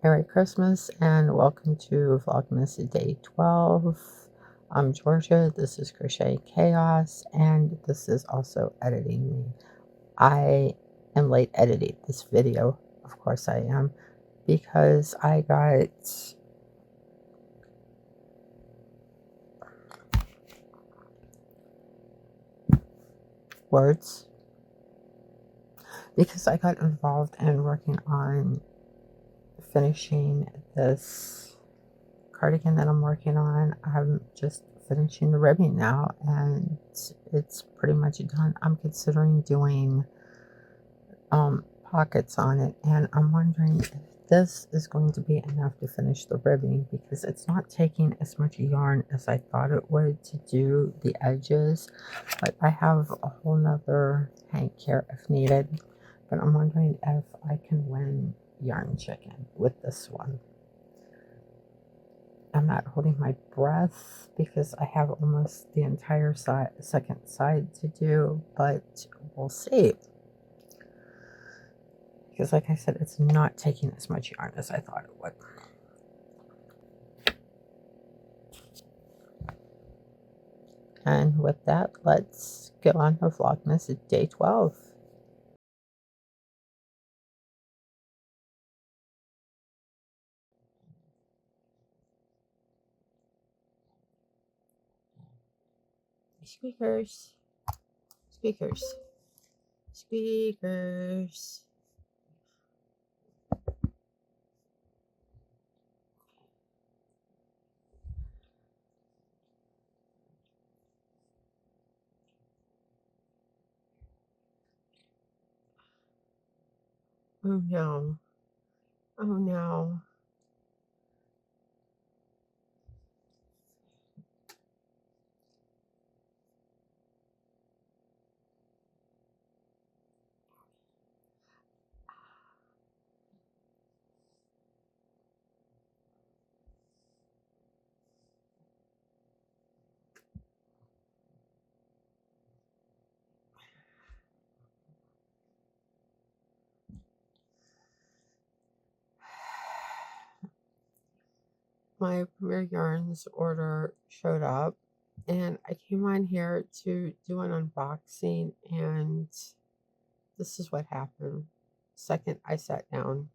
Merry Christmas and welcome to Vlogmas Day 12. I'm Georgia, this is Crochet Chaos, and this is also editing me. I am late editing this video, of course I am, because I got words, because I got involved in working on finishing this cardigan that I'm working on. I'm just finishing the ribbing now and it's pretty much done. I'm considering doing pockets on it, and I'm wondering if this is going to be enough to finish the ribbing, because it's not taking as much yarn as I thought it would to do the edges, but I have a whole nother hank here if needed. But I'm wondering if I can win yarn chicken with this one. I'm not holding my breath because I have almost the entire second side to do, but we'll see. Because like I said, it's not taking as much yarn as I thought it would. And with that, let's go on to Vlogmas Day 12. Squeakers, squeakers, squeakers. Oh no, oh no. My Premier Yarns order showed up, and I came on here to do an unboxing, and this is what happened. Second I sat down,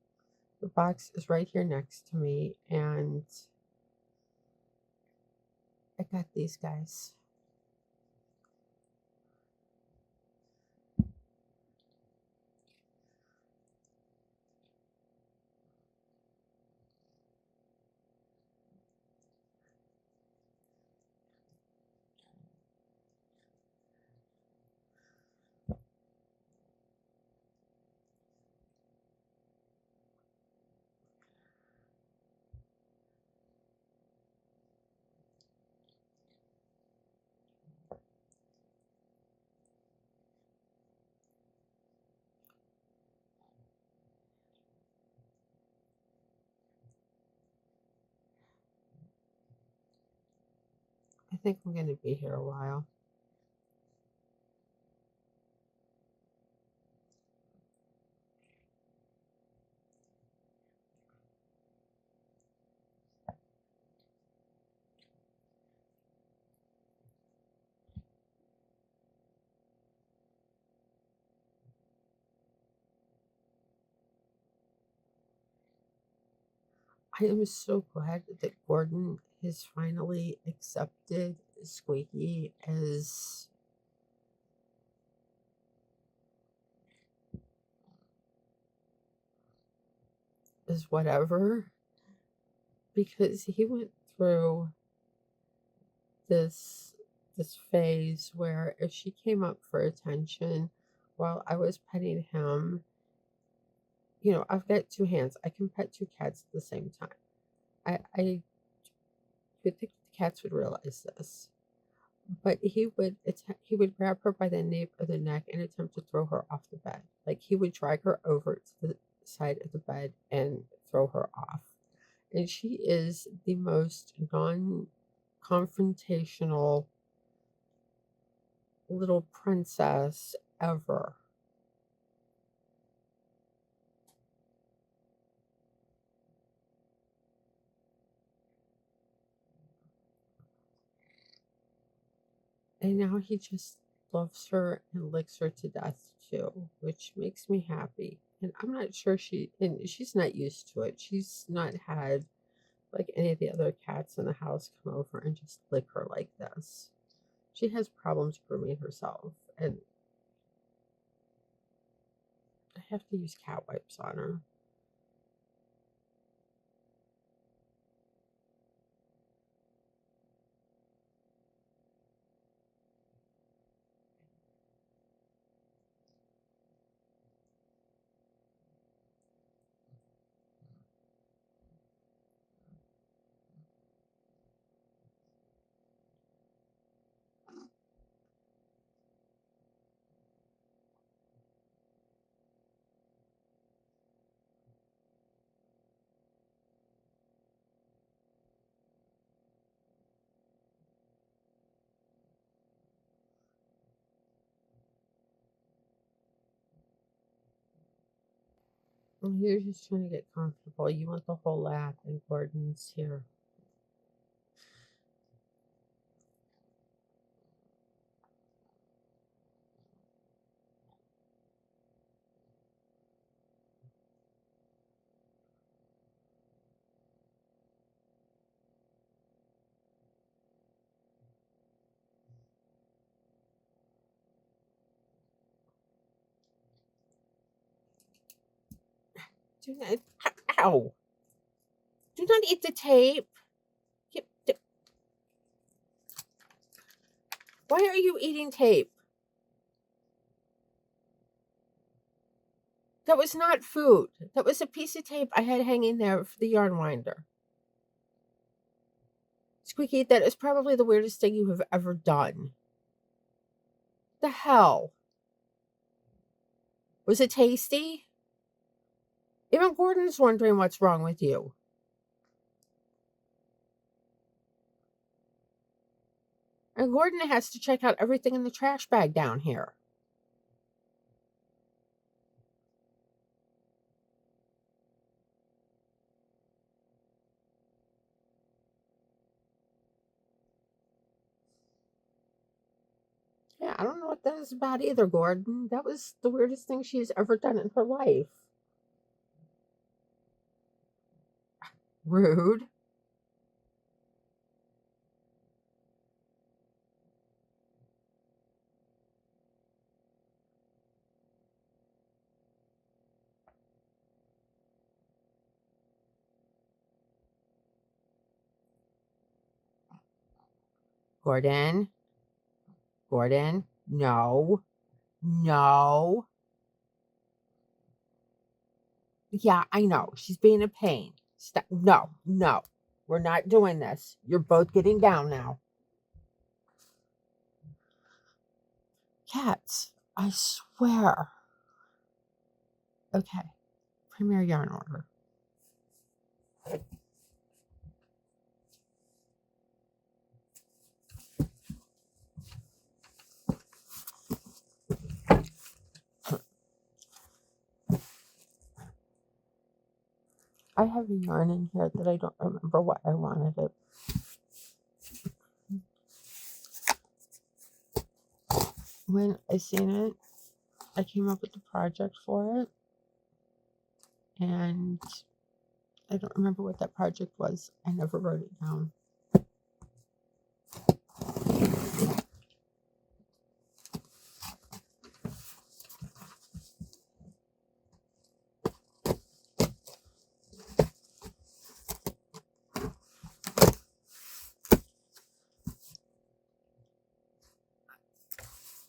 the box is right here next to me, and I got these guys. I think I'm going to be here a while. I am so glad that Gordon has finally accepted Squeaky as whatever, because he went through this phase where if she came up for attention while I was petting him, you know, I've got two hands. I can pet two cats at the same time. I would think the cats would realize this. But he would grab her by the nape of the neck and attempt to throw her off the bed. Like he would drag her over to the side of the bed and throw her off. And she is the most non-confrontational little princess ever. And now he just loves her and licks her to death too, which makes me happy. And I'm not sure she's not used to it. She's not had like any of the other cats in the house come over and just lick her like this. She has problems grooming herself, and I have to use cat wipes on her. And you're just trying to get comfortable. You want the whole lap, and Gordon's here. Do not, ow! Do not eat the tape. Why are you eating tape? That was not food. That was a piece of tape I had hanging there for the yarn winder. Squeaky, that is probably the weirdest thing you have ever done. The hell? Was it tasty? Even Gordon's wondering what's wrong with you. And Gordon has to check out everything in the trash bag down here. Yeah, I don't know what that is about either, Gordon. That was the weirdest thing she's ever done in her life. Rude. Gordon. Gordon. No. No. Yeah, I know. She's being a pain. Stop. No, no. We're not doing this. You're both getting down now. Cats, I swear. Okay. Premier yarn order. I have a yarn in here that I don't remember what I wanted it. When I seen it, I came up with the project for it, and I don't remember what that project was. I never wrote it down.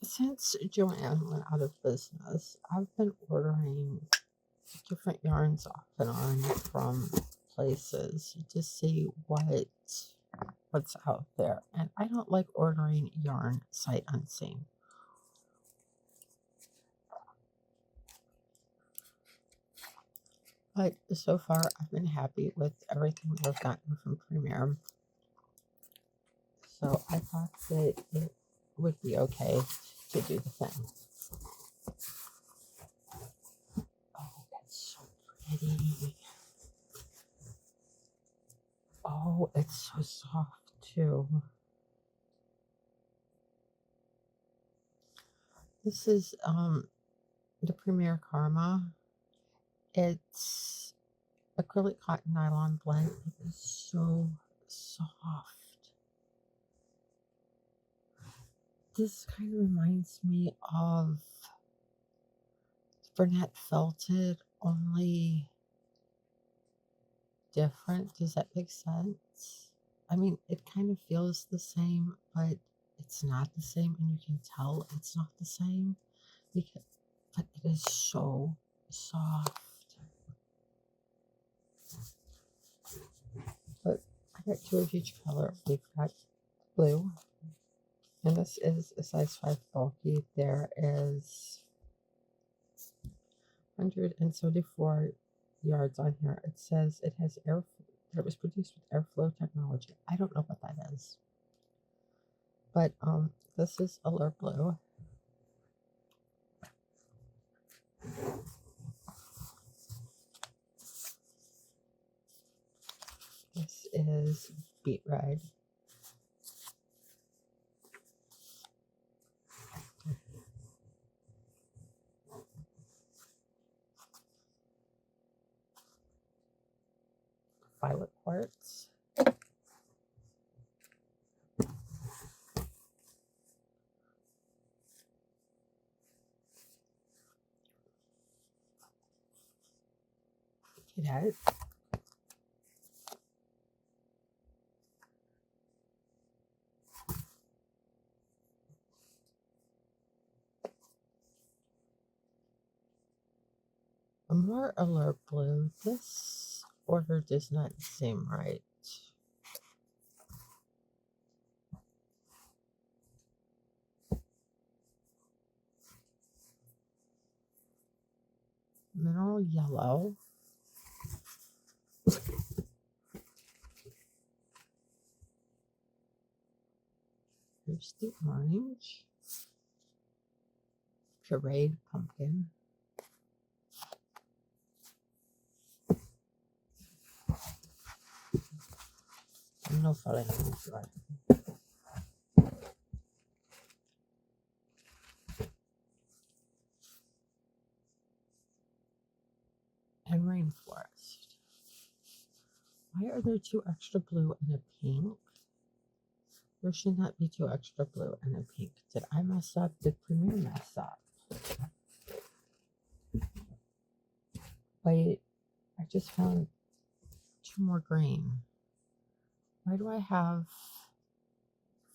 Since Joanne went out of business, I've been ordering different yarns off and on from places to see what's out there. And I don't like ordering yarn sight unseen. But so far, I've been happy with everything that I've gotten from Premier. So I thought that it would be okay to do the thing. Oh, that's so pretty. Oh, it's so soft too. This is the Premier Karma. It's acrylic cotton nylon blend. It is so soft. This kind of reminds me of Burnett Felted, only different. Does that make sense? I mean, it kind of feels the same, but it's not the same, and you can tell it's not the same because, but it is so soft. But I got two of each color. We've got blue, and this is a size 5 bulky. There is 174 yards on here. It says it has air. It was produced with airflow technology. I don't know what that is, but this is Allure Blue. This is Beet Red. Violet Quartz. Cadet. A more Allure Blue. This order does not seem right. Mineral Yellow. Here's the orange. Pureed Pumpkin. No photo. And Rainforest. Why are there two extra blue and a pink? There should not be two extra blue and a pink. Did I mess up? Did Premier mess up? Wait, I just found two more green. Why do I have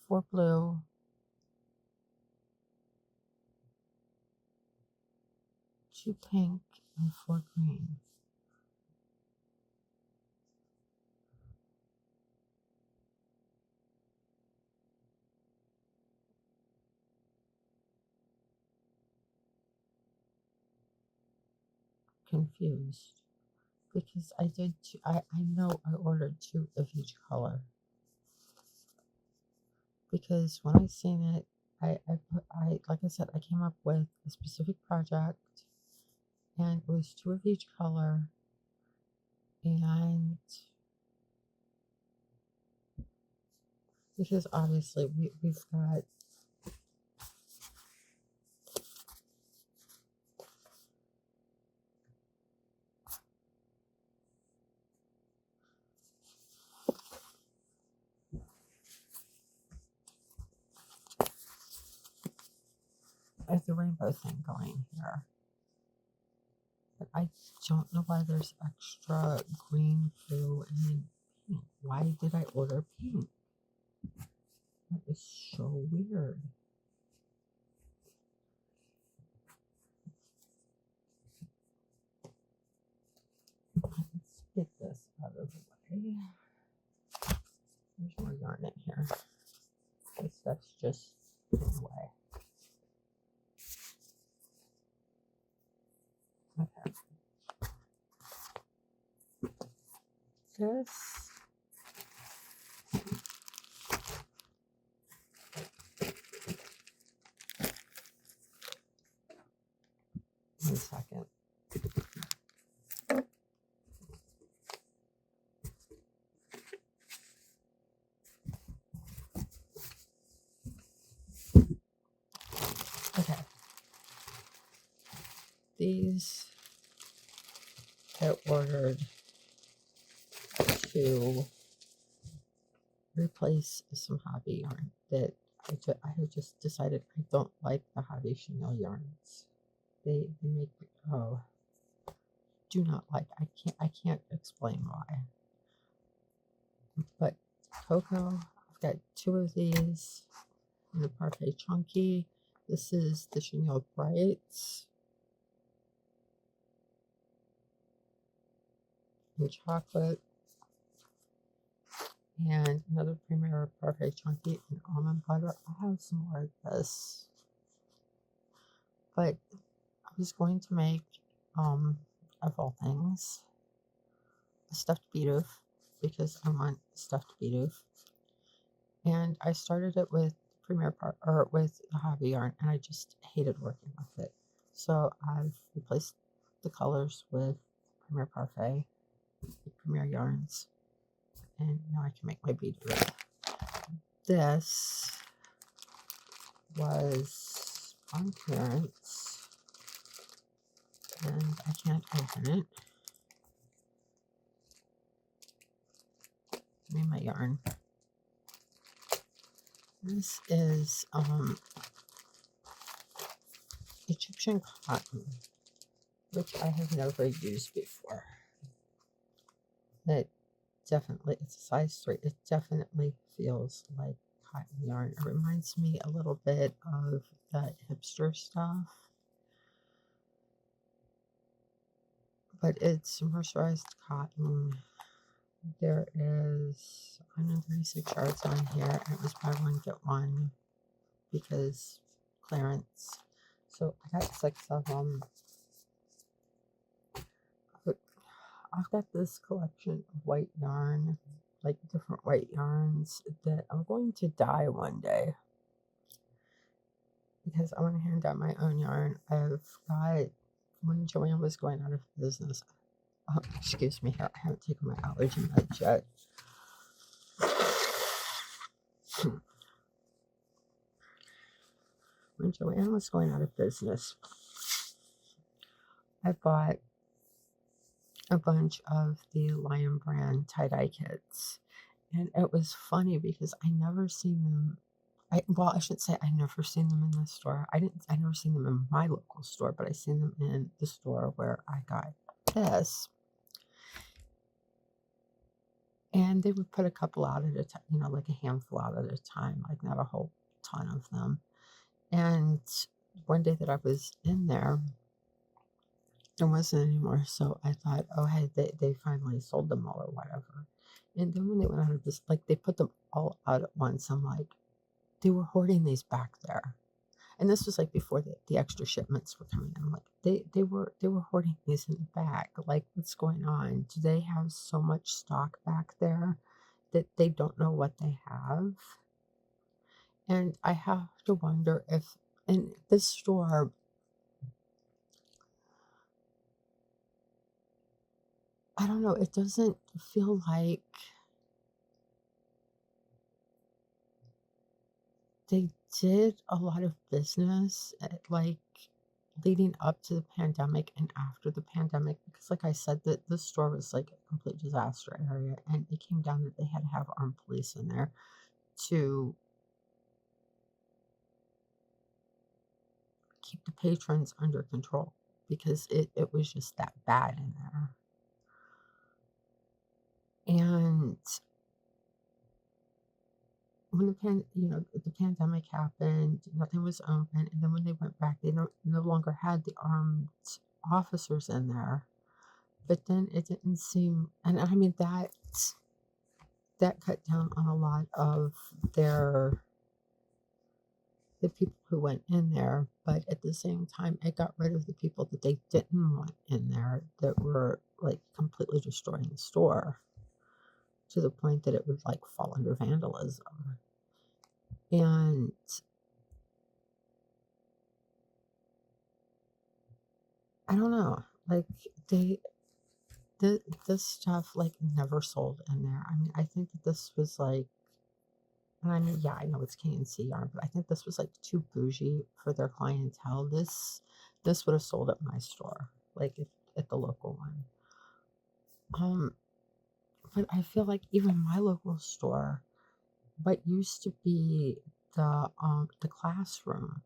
4 blue, 2 pink, and 4 green? Confused because I did I know I ordered 2 of each color because when I seen it I like I said I came up with a specific project and it was 2 of each color, and because obviously we've got the rainbow thing going here. But I don't know why there's extra green, blue, and pink. Why did I order pink? That is so weird. Let's get this out of the way. There's more yarn in here. This stuff's just in the way. Okay. This. One second. Okay. these I ordered to replace some hobby yarn that I had just decided I don't like the hobby chenille yarns. They make me, oh, do not like. I can't explain why. But Cocoa, I've got 2 of these in the Parfait Chunky. This is the Chenille Brights in chocolate, and another Premier Parfait Chunky in almond butter. I have some more of this, but I was going to make, of all things, a stuffed beetroot because I want stuffed beetroot. And I started it with with the hobby yarn, and I just hated working with it. So I've replaced the colors with Premier Parfait, Premier yarns, and now I can make my beetroot. This was on clearance, and I can't open it. Give me my yarn. This is Egyptian cotton, which I have never used before. It definitely, it's a size 3. It definitely feels like cotton yarn. It reminds me a little bit of that hipster stuff, but it's mercerized cotton. There is 136 yards on here, and it was buy one get one because clearance. So I got 6 of them. I've got this collection of white yarn, like different white yarns that I'm going to dye one day because I want to hand out my own yarn. I've got, when Joanne was going out of business, oh, excuse me, I haven't taken my allergy meds yet. When Joanne was going out of business, I bought a bunch of the Lion Brand tie-dye kits. And it was funny because I never seen them. I should say I never seen them in the store. I never seen them in my local store, but I seen them in the store where I got this. And they would put a couple out at a time, you know, like a handful out at a time, like not a whole ton of them. And one day that I was in there, there wasn't anymore. So I thought, oh, hey, they finally sold them all or whatever. And then when they went out of this, like they put them all out at once. I'm like, they were hoarding these back there. And this was like before the extra shipments were coming in. I'm like, they were hoarding these in the back. Like, what's going on? Do they have so much stock back there that they don't know what they have? And I have to wonder if in this store, I don't know, it doesn't feel like they did a lot of business like leading up to the pandemic and after the pandemic, because like I said, that the store was like a complete disaster area, and it came down that they had to have armed police in there to keep the patrons under control because it was just that bad in there. And when the pandemic happened, nothing was open, and then when they went back, they no longer had the armed officers in there. But then it didn't seem, and I mean that cut down on a lot of the people who went in there, but at the same time, it got rid of the people that they didn't want in there that were like completely destroying the store to the point that it would like fall under vandalism. And I don't know, like this stuff like never sold in there. I mean, I think that this was like And I mean, yeah, I know it's KNC yarn, but I think this was like too bougie for their clientele. This would have sold at my store, like at the local one. But I feel like even my local store, what used to be the classroom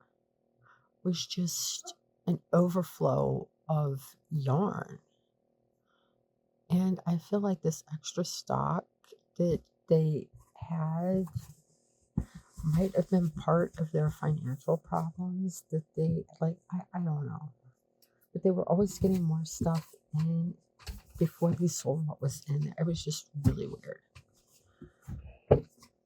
was just an overflow of yarn. And I feel like this extra stock that they had might have been part of their financial problems that they like I don't know. But they were always getting more stuff in before they sold what was in there. It was just really weird.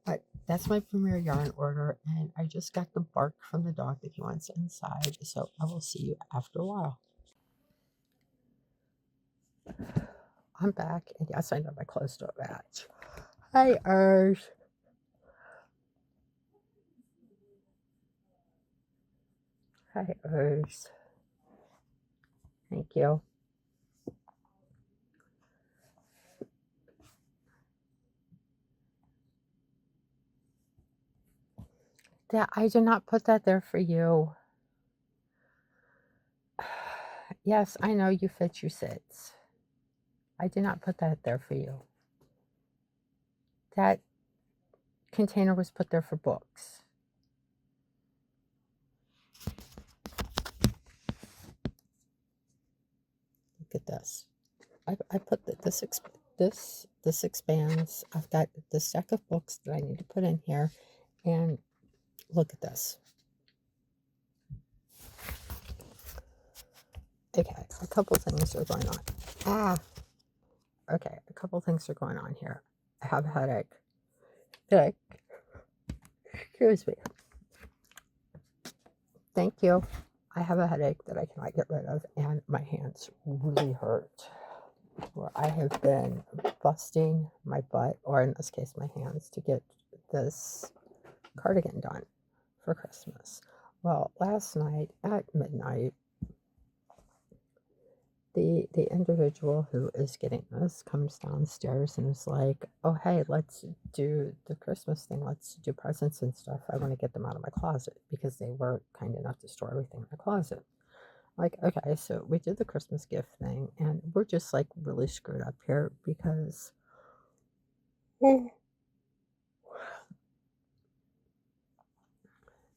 But that's my premier yarn order, and I just got the bark from the dog that he wants inside, so I will see you after a while. I'm back, and yes, I know my clothes don't match. Hi, Urs. Hi, Urs. Thank you. I did not put that there for you. Yes, I know you fit, you sits. I did not put that there for you. That container was put there for books. Look at this. I put this expands. I've got the stack of books that I need to put in here, and look at this. Okay, a couple things are going on. Okay, a couple things are going on here. I have a headache. Excuse me. Thank you. I have a headache that I cannot get rid of, and my hands really hurt. Where I have been busting my butt, or in this case, my hands, to get this cardigan done for Christmas. Well, last night at midnight, the individual who is getting this comes downstairs and is like, "Oh, hey, let's do the Christmas thing. Let's do presents and stuff. I want to get them out of my closet," because they were kind enough to store everything in my closet. Like, okay, so we did the Christmas gift thing, and we're just like really screwed up here because in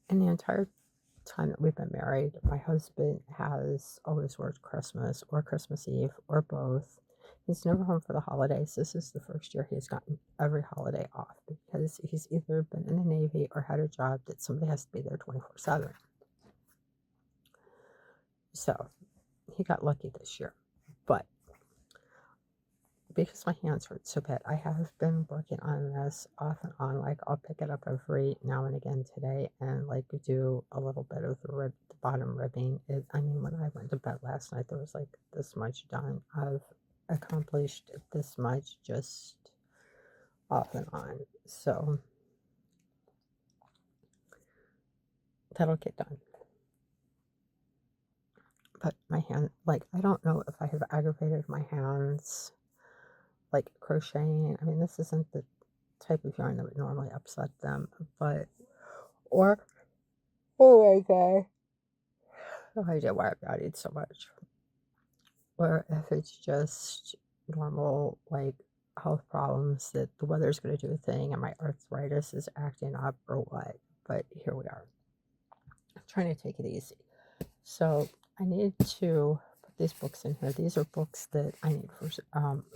the entire time that we've been married, my husband has always worked Christmas or Christmas Eve or both. He's never home for the holidays. This is the first year he's gotten every holiday off because he's either been in the Navy or had a job that somebody has to be there 24/7. So he got lucky this year. But because my hands hurt so bad, I have been working on this off and on. Like, I'll pick it up every now and again today and like do a little bit of the bottom ribbing. I mean, when I went to bed last night, there was like this much done. I've accomplished this much just off and on. So that'll get done. But my hand, like, I don't know if I have aggravated my hands like crocheting. I mean, this isn't the type of yarn that would normally upset them, but or oh my god, no idea why I've got it so much. Or if it's just normal like health problems that the weather's going to do a thing and my arthritis is acting up or what. But here we are. I'm trying to take it easy. So I need to put these books in here. These are books that I need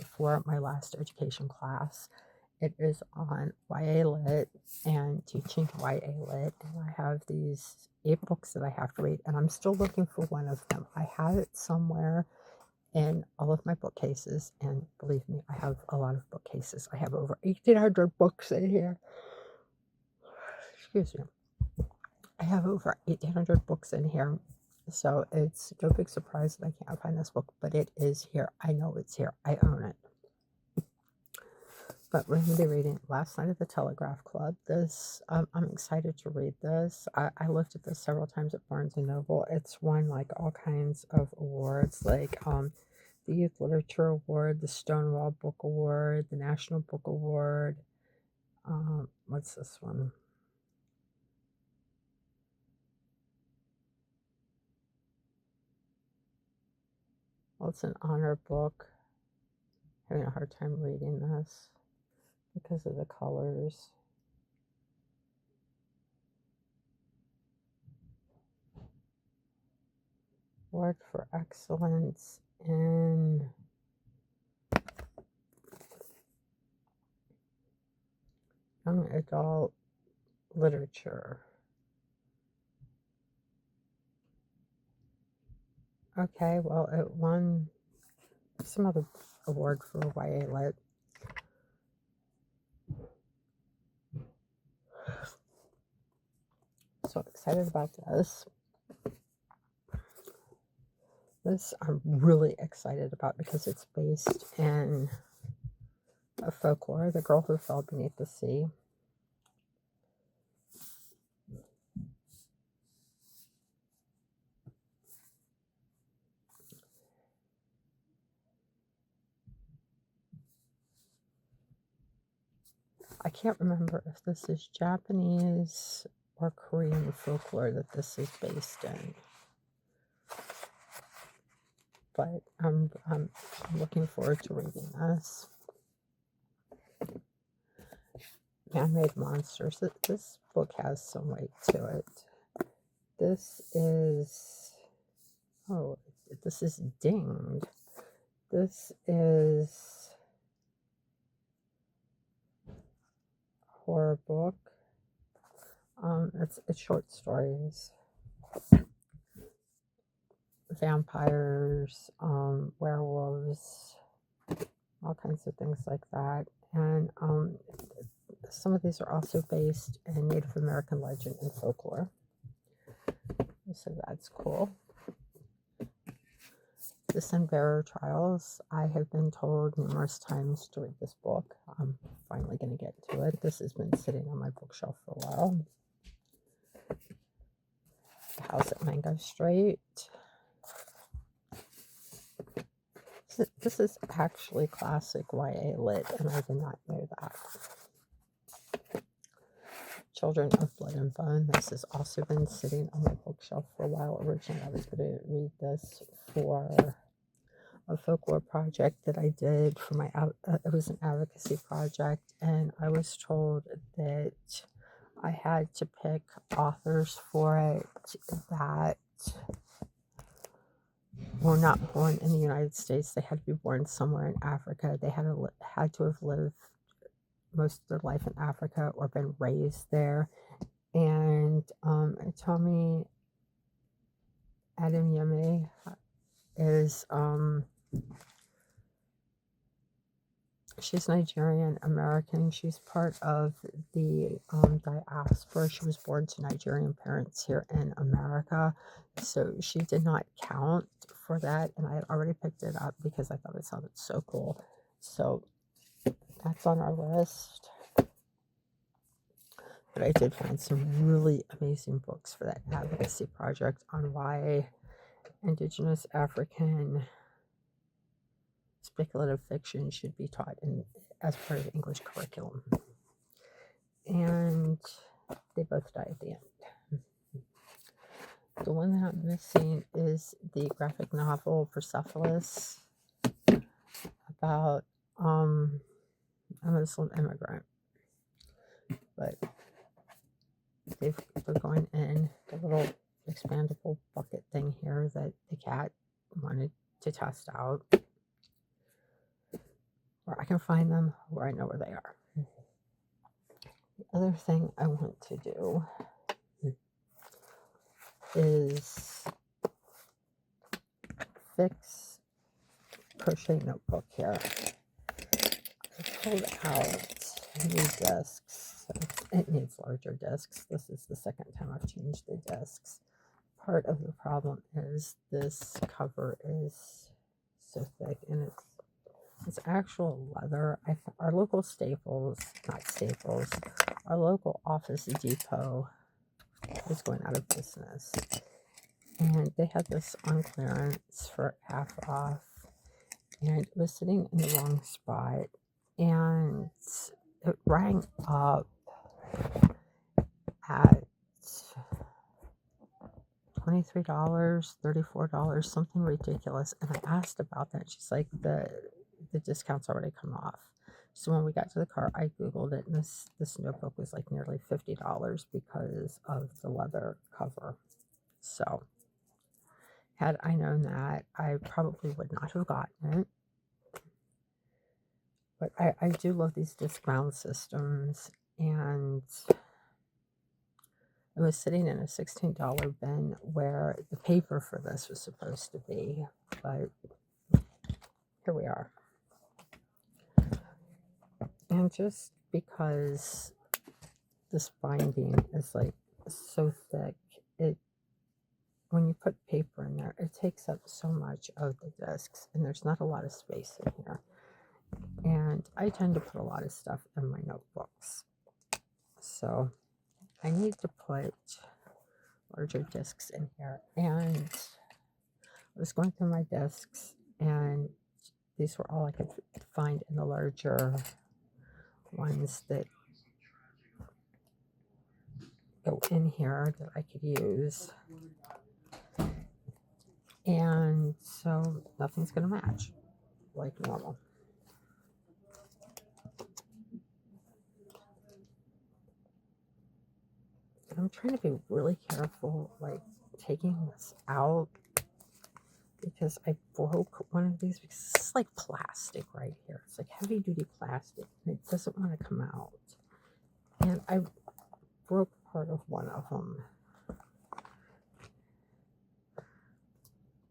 for my last education class. It is on YA Lit and teaching YA Lit, and I have these 8 books that I have to read, and I'm still looking for one of them. I have it somewhere in all of my bookcases, and believe me, I have a lot of bookcases. I have over 1,800 books in here. Excuse me. I have over 1,800 books in here, so it's no big surprise that I can't find this book, but it is here. I know it's here. I own it. But we're going to be reading Last Night at the Telegraph Club. This, I'm excited to read this. I looked at this several times at Barnes & Noble. It's won like all kinds of awards, like the Youth Literature Award, the Stonewall Book Award, the National Book Award. What's this one? Well, it's an honor book. Having a hard time reading this because of the colors. Award for Excellence in Young Adult Literature. Okay, well, it won some other award for YA Lit. So excited about this. This I'm really excited about because it's based in a folklore, The Girl Who Fell Beneath the Sea. I can't remember if this is Japanese or Korean folklore that this is based in. But I'm looking forward to reading this. Man-Made Monsters. This book has some weight to it. This is, oh, this is Dinged. This is a horror book. It's short stories. Vampires, werewolves, all kinds of things like that. And some of these are also based in Native American legend and folklore. So that's cool. The Sin Bearer Trials. I have been told numerous times to read this book. I'm finally going to get to it. This has been sitting on my bookshelf for a while. The House at Mango Street. This is actually classic YA Lit, and I did not know that. Children of Blood and Bone. This has also been sitting on my bookshelf for a while. Originally, I was going to read this for a folklore project that I did for my, it was an advocacy project, and I was told that I had to pick authors for it that were not born in the United States. They had to be born somewhere in Africa. They had to have lived most of their life in Africa or been raised there. And Tomi Adeyemi is she's Nigerian American. She's part of the diaspora. She was born to Nigerian parents here in America, so she did not count for that, and I had already picked it up because I thought it sounded so cool. So that's on our list. But I did find some really amazing books for that advocacy project on why Indigenous African speculative fiction should be taught as part of the English curriculum. And they both die at the end. The one that I'm missing is the graphic novel Persepolis about a Muslim immigrant. But they're going in the little expandable bucket thing here that the cat wanted to test out. Where I can find them, where I know where they are. The other thing I want to do is fix crochet notebook here. I pulled out new discs. It needs larger discs. This is the second time I've changed the discs. Part of the problem is this cover is so thick, and it's actual leather. Our local our local Office Depot is going out of business. And they had this on clearance for half off. And it was sitting in the wrong spot. And it rang up at $23, $34, something ridiculous. And I asked about that. She's like, the discount's already come off. So when we got to the car, I Googled it, and this notebook was like nearly $50 because of the leather cover. So had I known that, I probably would not have gotten it. But I do love these disc mount systems, and it was sitting in a $16 bin where the paper for this was supposed to be, but here we are. And just because this binding is like so thick, when you put paper in there, it takes up so much of the discs, and there's not a lot of space in here. And I tend to put a lot of stuff in my notebooks. So I need to put larger discs in here. And I was going through my discs, and these were all I could find in the larger ones that go in here that I could use. And so nothing's going to match like normal. I'm trying to be really careful, like taking this out, because I broke one of these, because this is like plastic right here. It's like heavy duty plastic, and it doesn't want to come out. And I broke part of one of them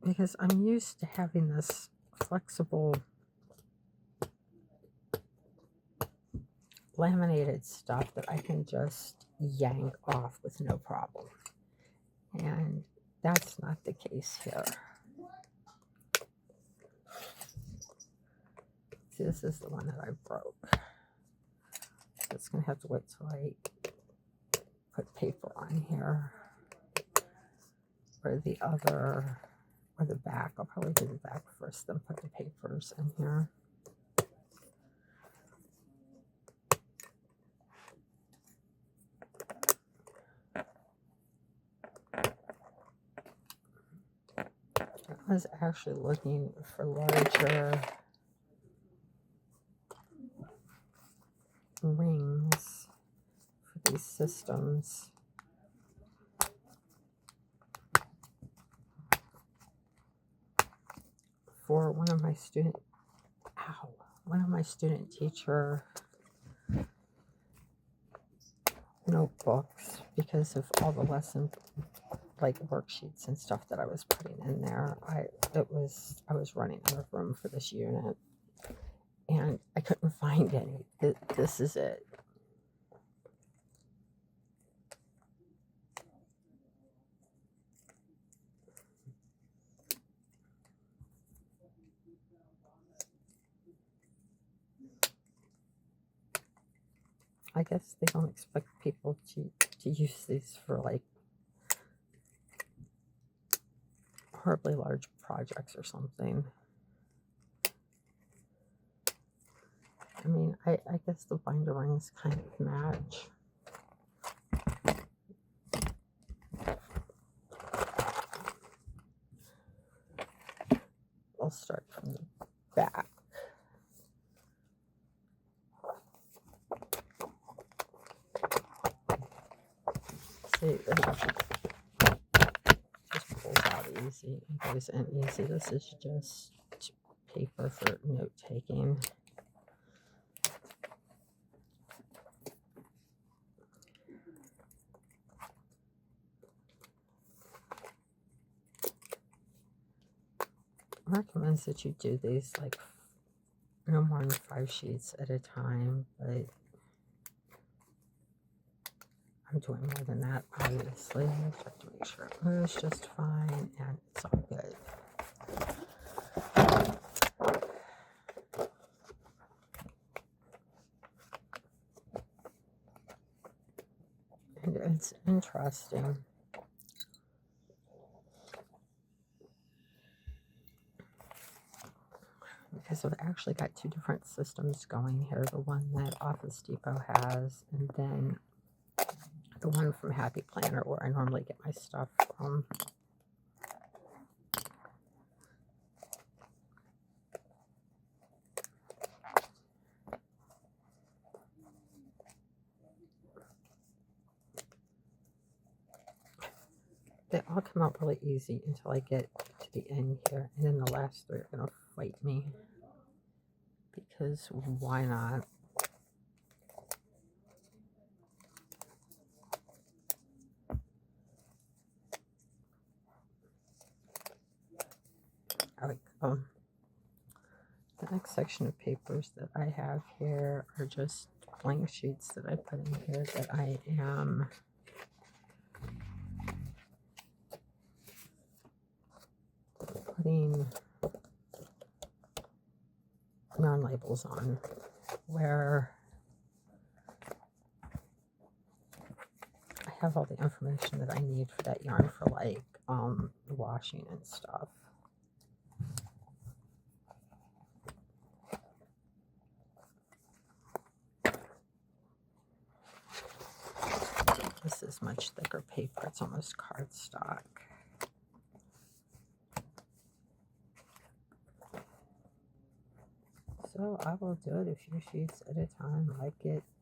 because I'm used to having this flexible laminated stuff that I can just yank off with no problem. And that's not the case here. See, this is the one that I broke. So it's going to have to wait till I put paper on here. Or the other, or the back. I'll probably do the back first, then put the papers in here. I was actually looking for larger rings for these systems. For one of my student teacher notebooks, because of all the lesson like worksheets and stuff that I was putting in there. I was running out of room for this unit, and I couldn't find any. This is it. I guess they don't expect people to use these for like horribly large projects or something. I mean, I guess the binder rings kind of match. I'll start from the back. See, it just pulls out easy and goes in easy. This is just paper for note taking. Recommends that you do these like no more than 5 sheets at a time, but I'm doing more than that, obviously. I have to make sure it moves just fine, and it's all good. And it's interesting. Because because I've actually got two different systems going here. The one that Office Depot has, and then the one from Happy Planner where I normally get my stuff from. They all come out really easy until I get to the end here, and then the last three are going to fight me, because why not? The next section of papers that I have here are just blank sheets that I put in here that I am putting yarn labels on, where I have all the information that I need for that yarn for like washing and stuff. This is much thicker paper. It's almost cardstock. So I will do it a few sheets at a time,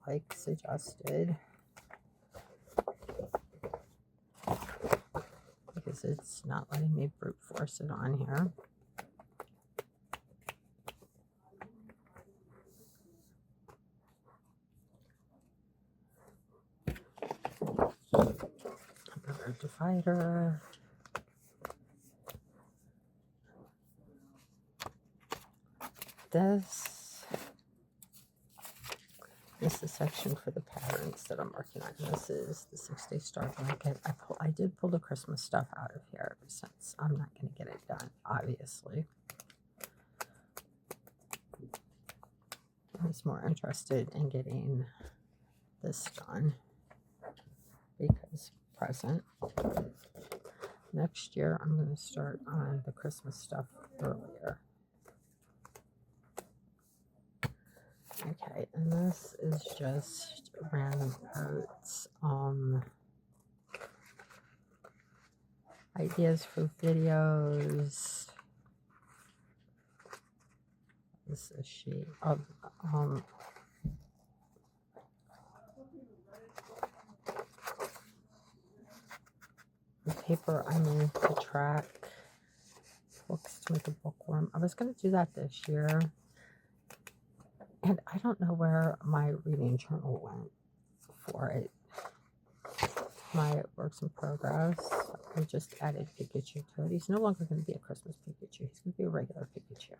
like suggested, because it's not letting me brute force it on here. Another divider. This is the section for the patterns that I'm working on. This is the 6-Day Star Blanket. I did pull the Christmas stuff out of here since I'm not going to get it done, obviously. I was more interested in getting this done because present. Next year, I'm going to start on the Christmas stuff earlier. Okay, and this is just random notes, ideas for videos. This is a sheet of the paper I need to track books to make a bookworm. I was going to do that this year. And I don't know where my reading journal went for it. My works in progress. I just added Pikachu to it. He's no longer going to be a Christmas Pikachu. He's going to be a regular Pikachu.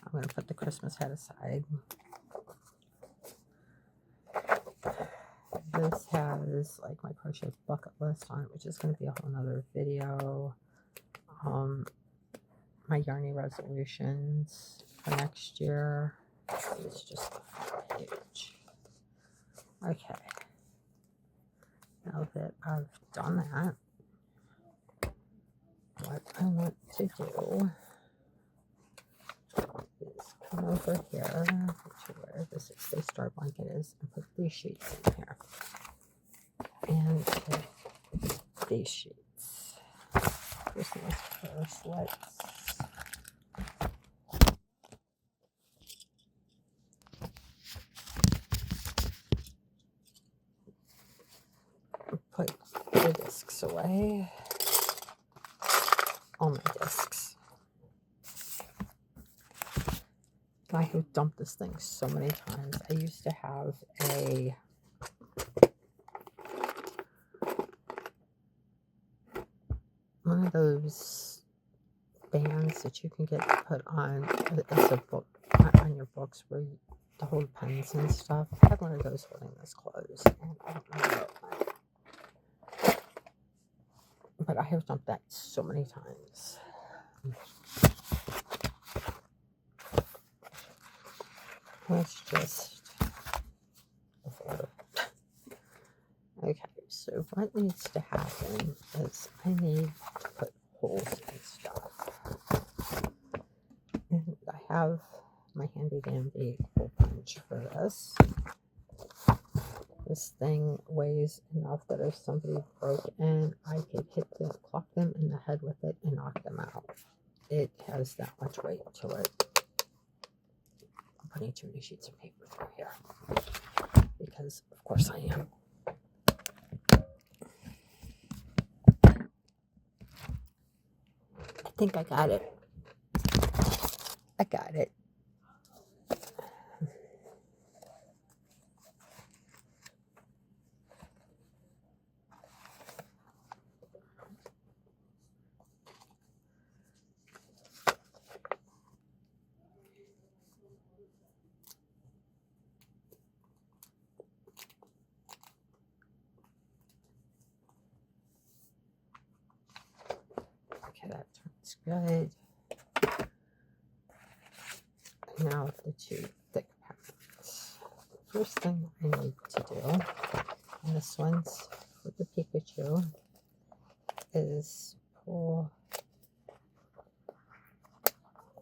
I'm going to put the Christmas hat aside. This has like my crochet bucket list on it, which is going to be a whole nother video. My yarny resolutions for next year. It's just the front page. Okay. Now that I've done that, what I want to do is come over here to where the 6-Day Star Blanket is and put these sheets in here. And these sheets. Christmas first. Let's put the discs away. All my discs. I have dumped this thing so many times. I used to have one of those bands that you can get put on as a book on your books where you to hold pens and stuff. I had one of those holding this close, and I don't know where it went. But I have dumped that so many times. Let's just afford. Okay, so what needs to happen is I need to put holes in stuff. have my handy dandy hole punch for this. This thing weighs enough that if somebody broke in, I could clock them in the head with it and knock them out. It has that much weight to it. I'm putting too many sheets of paper through here because, of course, I am. I think I got it. I got it. Okay, that turns good. Now the two thick patterns. First thing I need to do, and this one's for the Pikachu, is pull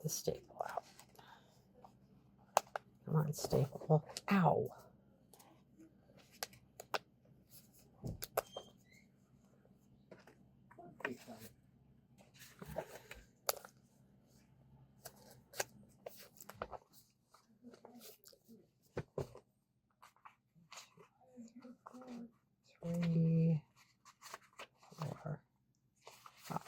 the staple out. Come on, staple. Ow! Three, 4, 5.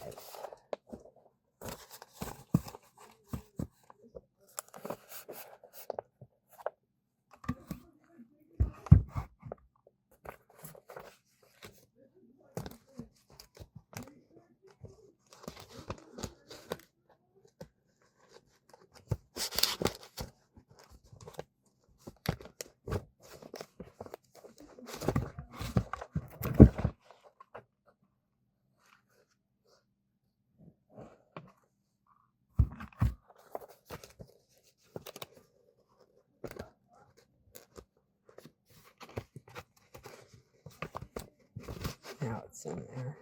Now it's in there.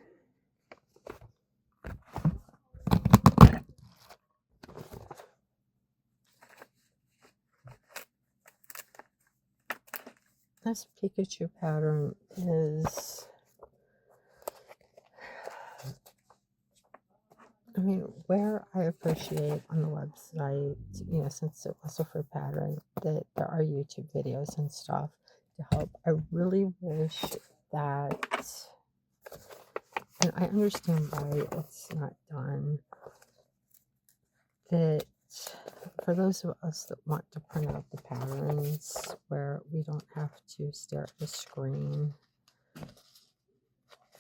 This Pikachu pattern is, I mean, where I appreciate on the website, since it was a free pattern, that there are YouTube videos and stuff to help. I really wish that, and I understand why it's not done, that for those of us that want to print out the patterns where we don't have to stare at the screen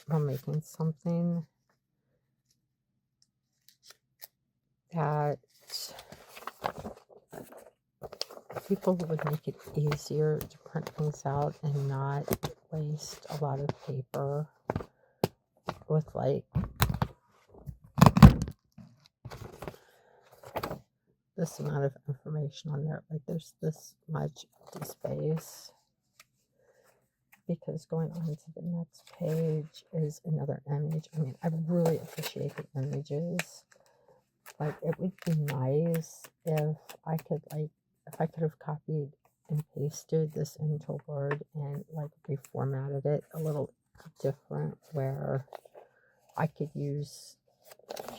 while making something, that people would make it easier to print things out and not waste a lot of paper with like this amount of information on there. Like there's this much empty space, because going on to the next page is another image. I mean, I really appreciate the images. Like, it would be nice if I could have copied and pasted this into Word and like reformatted it a little different, where I could use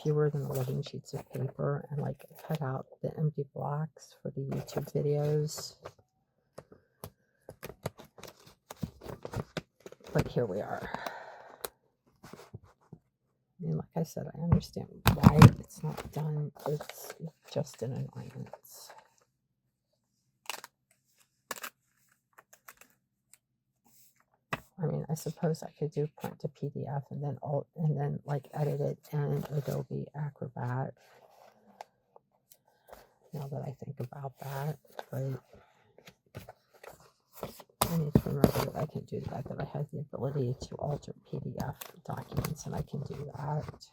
fewer than 11 sheets of paper and like cut out the empty blocks for the YouTube videos. But here we are. I mean, like I said, I understand why it's not done. It's just an annoyance. I mean, I suppose I could do print to PDF and then like edit it in Adobe Acrobat. Now that I think about that, but I need to remember that I can do that I have the ability to alter PDF documents, and I can do that.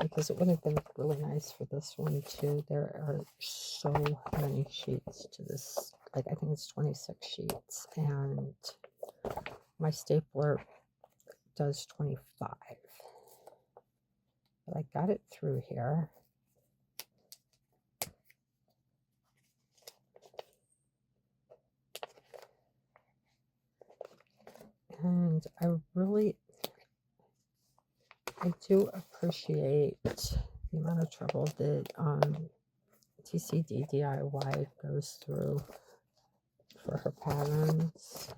Because it would have been really nice for this one too. There are so many sheets to this. Like, I think it's 26 sheets, and my stapler does 25. But I got it through here. And I do appreciate the amount of trouble that TCD DIY goes through for her patterns,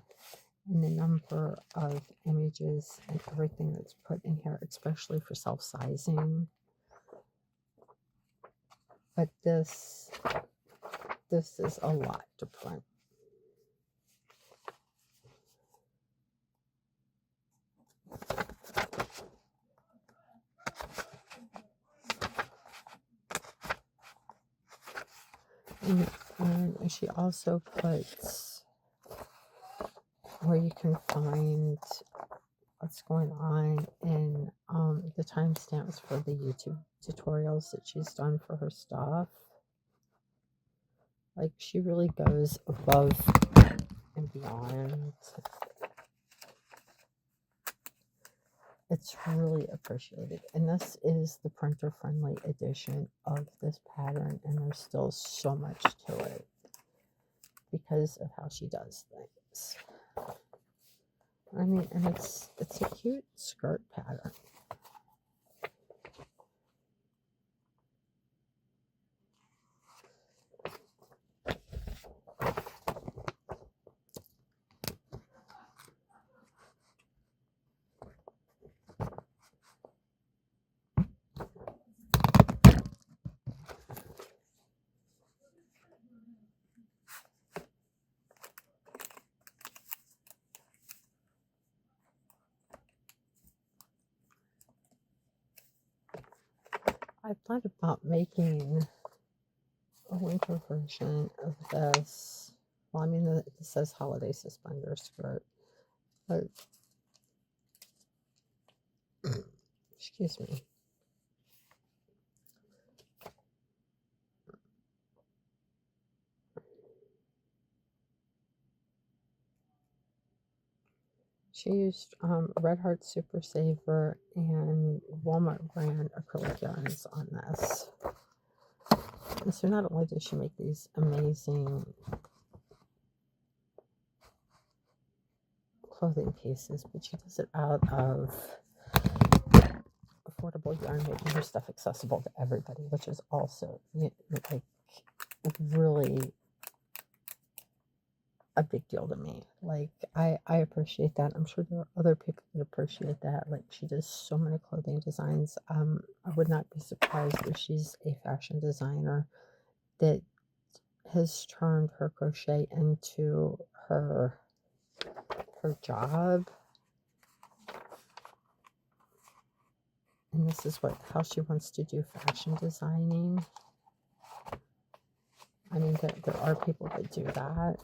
and the number of images and everything that's put in here, especially for self-sizing. But this is a lot to print. And she also puts where you can find what's going on in the timestamps for the YouTube tutorials that she's done for her stuff. Like, she really goes above and beyond. It's really appreciated. And this is the printer-friendly edition of this pattern, and there's still so much to it because of how she does things. I mean, and it's a cute skirt pattern. I thought about making a winter version of this. Well, I mean, it says holiday suspender skirt, but excuse me. She used Red Heart Super Saver and Walmart brand acrylic yarns on this. And so not only does she make these amazing clothing pieces, but she does it out of affordable yarn, making her stuff accessible to everybody, which is also like really a big deal to me. Like, I appreciate that. I'm sure there are other people that appreciate that. Like, she does so many clothing designs. I would not be surprised if she's a fashion designer that has turned her crochet into her job. And this is how she wants to do fashion designing. I mean, there are people that do that.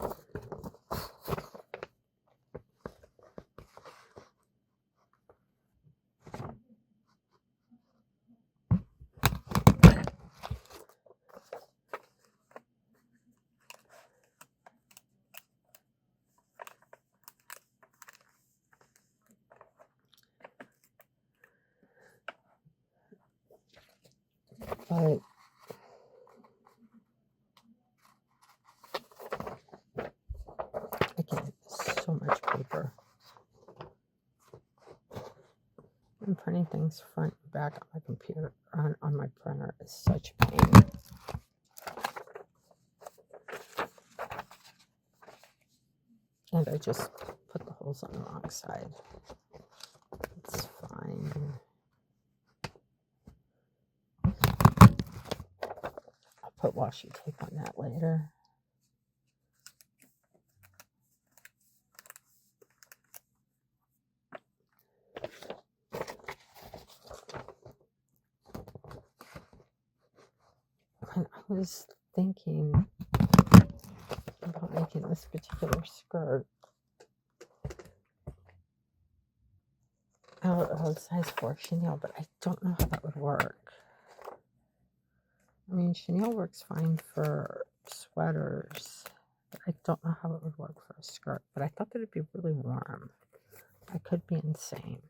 But again, so much paper. And printing things front and back on my computer, on my printer, is such a pain. And I just put the holes on the wrong side. It's fine. I'll put washi tape on that later. When I was thinking about making this particular skirt out of size 4 chenille, but I don't know how that would work. I mean, chenille works fine for sweaters. I don't know how it would work for a skirt, but I thought that it'd be really warm. I could be insane.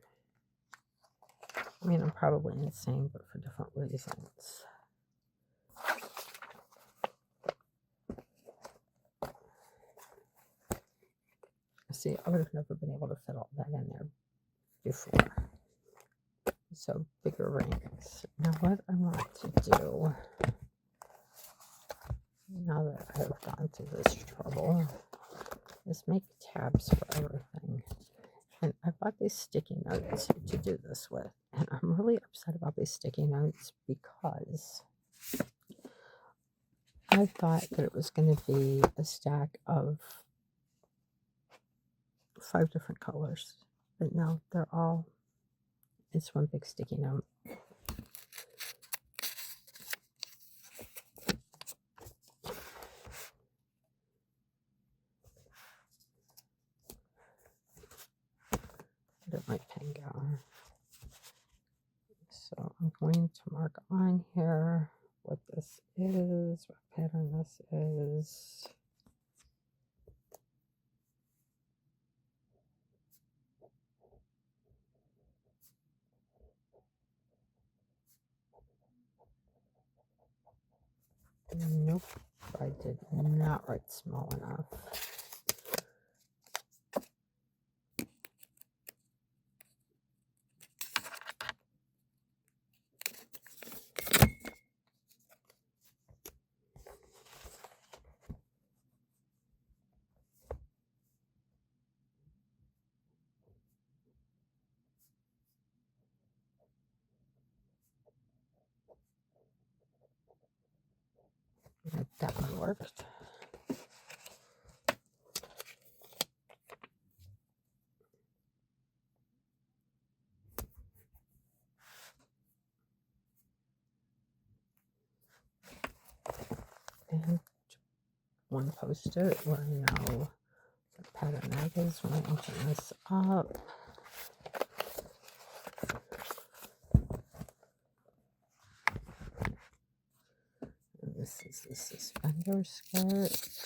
I mean, I'm probably insane, but for different reasons. See, I would have never been able to fit all that in there before. So, bigger rings. Now, what I want to do, now that I've gone through this trouble, is make tabs for everything. And I bought these sticky notes to do this with. And I'm really upset about these sticky notes because I thought that it was going to be a stack of 5 different colors. But no, they're all, it's one big sticky note. Where did my pen go? So I'm going to mark on here what this is, what pattern this is. Nope, I did not write small enough. That one worked. And one post-it where I know what pattern that is when I open this up. And this is the suspender skirt.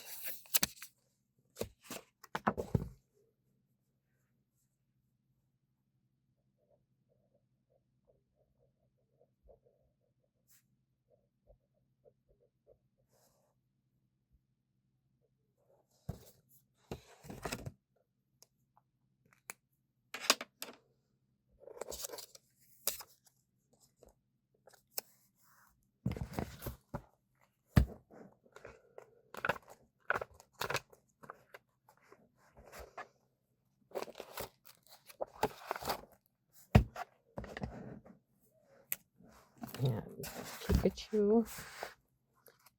And Pikachu.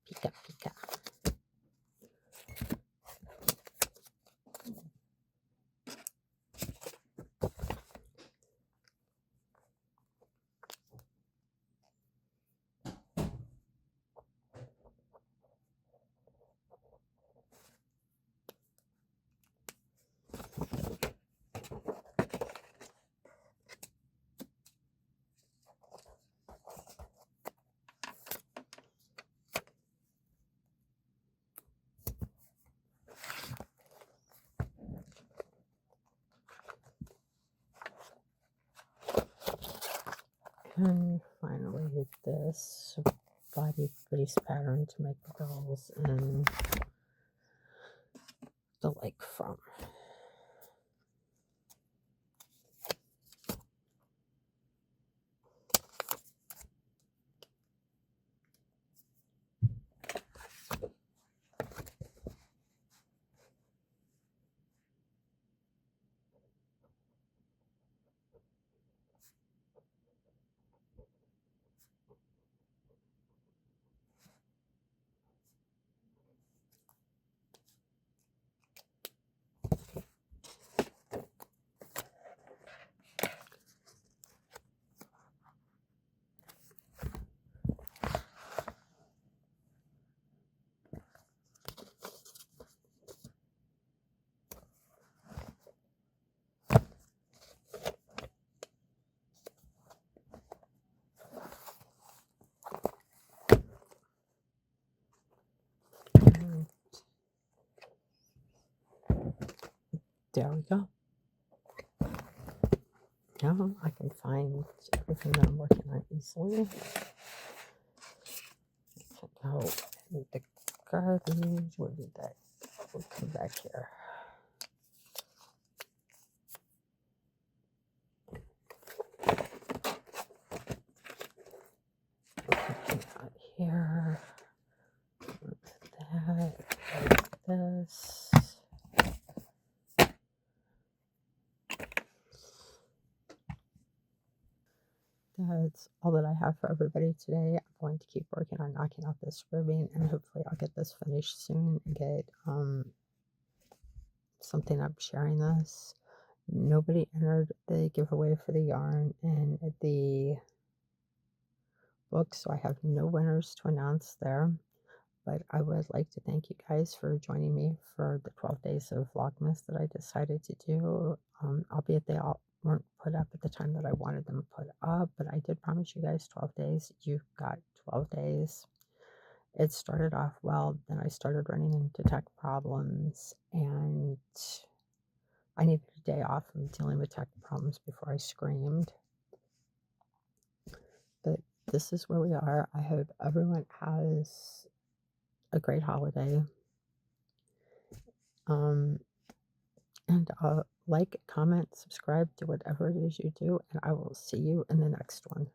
Pika Pika. And finally this body face pattern to make the dolls and the leg from. There we go. Now I can find everything that I'm working on easily. Go in the garbage. Where did that? We'll come back here. Out here. That. This. That's all that I have for everybody today. I'm going to keep working on knocking out this ribbing, and hopefully I'll get this finished soon and get something up sharing this. Nobody entered the giveaway for the yarn and the book, so I have no winners to announce there. But I would like to thank you guys for joining me for the 12 days of Vlogmas that I decided to do. Albeit they all weren't put up at the time that I wanted them put up, but I did promise you guys 12 days. You got 12 days. It started off well, then I started running into tech problems, and I needed a day off from dealing with tech problems before I screamed. But this is where we are. I hope everyone has a great holiday. And like, comment, subscribe, do whatever it is you do, and I will see you in the next one.